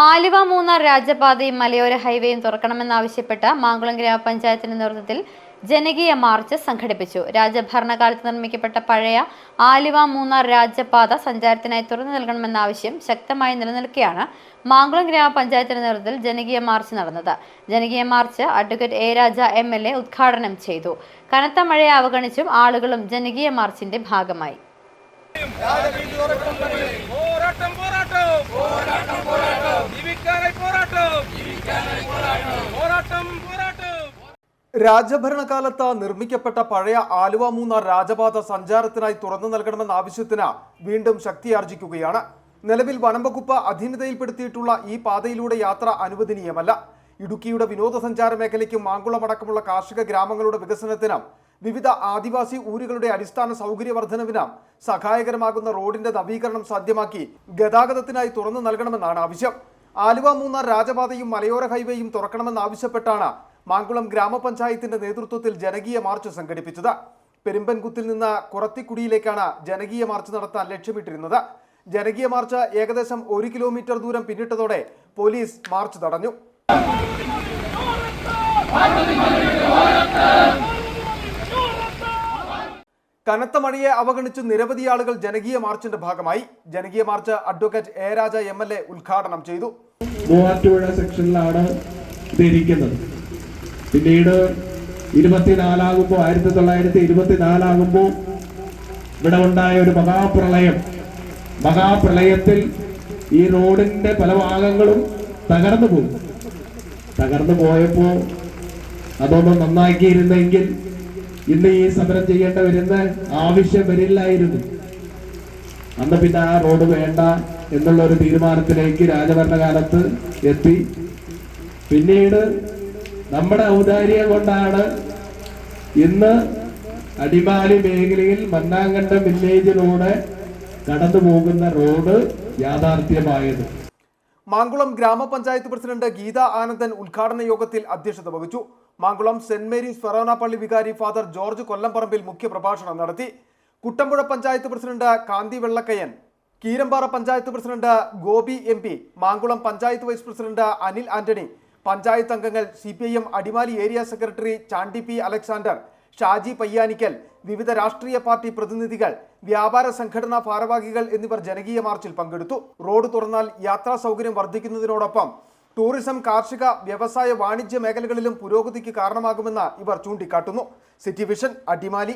ആലുവ മൂന്നാർ രാജപാതയും മലയോര ഹൈവേയും തുറക്കണമെന്നാവശ്യപ്പെട്ട് മാങ്കുളം ഗ്രാമപഞ്ചായത്തിന്റെ നേതൃത്വത്തിൽ ജനകീയ മാർച്ച് സംഘടിപ്പിച്ചു. രാജഭരണകാലത്ത് നിർമ്മിക്കപ്പെട്ട പഴയ ആലുവ മൂന്നാർ രാജപാത സഞ്ചാരത്തിനായി തുറന്നു നൽകണമെന്ന ആവശ്യം ശക്തമായി നിലനിൽക്കെയാണ് മാങ്കുളം ഗ്രാമപഞ്ചായത്തിന്റെ നേതൃത്വത്തിൽ ജനകീയ മാർച്ച് നടന്നത്. ജനകീയ March advocate A Raja MLA ഉദ്ഘാടനം ചെയ്തു. കനത്ത മഴയെ അവഗണിച്ചും ആളുകളും ജനകീയ മാർച്ചിന്റെ ഭാഗമായി. രാജഭരണകാലത്ത് നിർമ്മിക്കപ്പെട്ട പഴയ ആലുവ മൂന്നാർ രാജപാത സഞ്ചാരത്തിനായി തുറന്നു നൽകണമെന്ന ആവശ്യത്തിന് വീണ്ടും ശക്തിയാർജിക്കുകയാണ്. നിലവിൽ വനംവകുപ്പ് അധീനതയിൽപ്പെടുത്തിയിട്ടുള്ള ഈ പാതയിലൂടെ യാത്ര അനുവദനീയമല്ല. ഇടുക്കിയുടെ വിനോദസഞ്ചാര മേഖലയ്ക്കും മാങ്കുളമടക്കമുള്ള കാർഷിക ഗ്രാമങ്ങളുടെ വികസനത്തിനും വിവിധ ആദിവാസി ഊരുകളുടെ അടിസ്ഥാന സൗകര്യവർദ്ധനവിനും സഹായകരമാകുന്ന റോഡിന്റെ നവീകരണം സാധ്യമാക്കി ഗതാഗതത്തിനായി തുറന്നു നൽകണമെന്നാണ് ആവശ്യം. ആലുവ മൂന്നാർ രാജപാതയും മലയോര ഹൈവേയും തുറക്കണമെന്നാവശ്യപ്പെട്ടാണ് മാങ്കുളം ഗ്രാമപഞ്ചായത്തിന്റെ നേതൃത്വത്തിൽ ജനകീയ മാർച്ച് സംഘടിപ്പിച്ചത്. പെരുമ്പൻകുത്തിൽ നിന്ന് കുറത്തിക്കുടിയിലേക്കാണ് ജനകീയ മാർച്ച് നടത്താൻ ലക്ഷ്യമിട്ടിരുന്നത്. ജനകീയ മാർച്ച് ഏകദേശം 1 കിലോമീറ്റർ ദൂരം പിന്നിട്ടതോടെ പോലീസ് മാർച്ച് തടഞ്ഞു. കനത്ത മഴയെ അവഗണിച്ച് നിരവധി ആളുകൾ ജനകീയ മാർച്ചിന്റെ ഭാഗമായി. ജനകീയ March advocate A Raja MLA ഉദ്ഘാടനം ചെയ്തു. മൂവാറ്റുപുഴ സെക്ഷനിലാണ് ഇതിരിക്കുന്നത്. പിന്നീട് 1924 ആകുമ്പോൾ ഇവിടെ ഉണ്ടായ ഒരു മഹാപ്രളയത്തിൽ ഈ റോഡിന്റെ പല ഭാഗങ്ങളും തകർന്നു പോയപ്പോൾ അതൊന്നും നന്നാക്കിയിരുന്നെങ്കിൽ ഇന്ന് ഈ സമരം ചെയ്യേണ്ട വരുന്ന ആവശ്യം വരില്ലായിരുന്നു. അന്ന് പിന്നെ ആ റോഡ് വേണ്ട എന്നുള്ള ഒരു തീരുമാനത്തിലേക്ക് രാജഭരണകാലത്ത് എത്തി. പിന്നീട് നമ്മുടെ ഔദാര്യം കൊണ്ടാണ് ഇന്ന് അടിമാലി മേഖലയിൽ മന്നാങ്കണ്ടം വില്ലേജിലൂടെ കടന്നു പോകുന്ന റോഡ് യാഥാർത്ഥ്യമായത്. മാങ്കുളം ഗ്രാമപഞ്ചായത്ത് പ്രസിഡന്റ് ഗീത ആനന്ദൻ ഉദ്ഘാടന യോഗത്തിൽ അധ്യക്ഷത വഹിച്ചു. മാങ്കുളം സെന്റ് മേരീസ് ഫെറോന പള്ളി വികാരി ഫാദർ ജോർജ് കൊല്ലംപറമ്പിൽ മുഖ്യപ്രഭാഷണം നടത്തി. Kuttampuzha panchayat president Kanthi Vellakkayyan, Keerampara panchayat president Gopi MP, Mankulam panchayat vice president Anil Antony, panchayat അംഗങ്ങൾ, CPIM Adimali area secretary Chandy P Alexander, Shaji Payyanikkal, വിവിധ രാഷ്ട്രീയ പാർട്ടി പ്രതിനിധികൾ, വ്യാപാര സംഘടനാ ഭാരവാഹികൾ എന്നിവർ ജനകീയ മാർച്ചിൽ പങ്കെടുത്തു. റോഡ് തുറന്നാൽ യാത്രാ സൗകര്യം വർദ്ധിക്കുന്നതിനോടൊപ്പം ടൂറിസം, കാർഷിക, വ്യവസായ, വാണിജ്യ മേഖലകളിലും പുരോഗതിക്ക് കാരണമാകുമെന്ന് ഇവർ ചൂണ്ടിക്കാട്ടുന്നു. City vision, Adimali.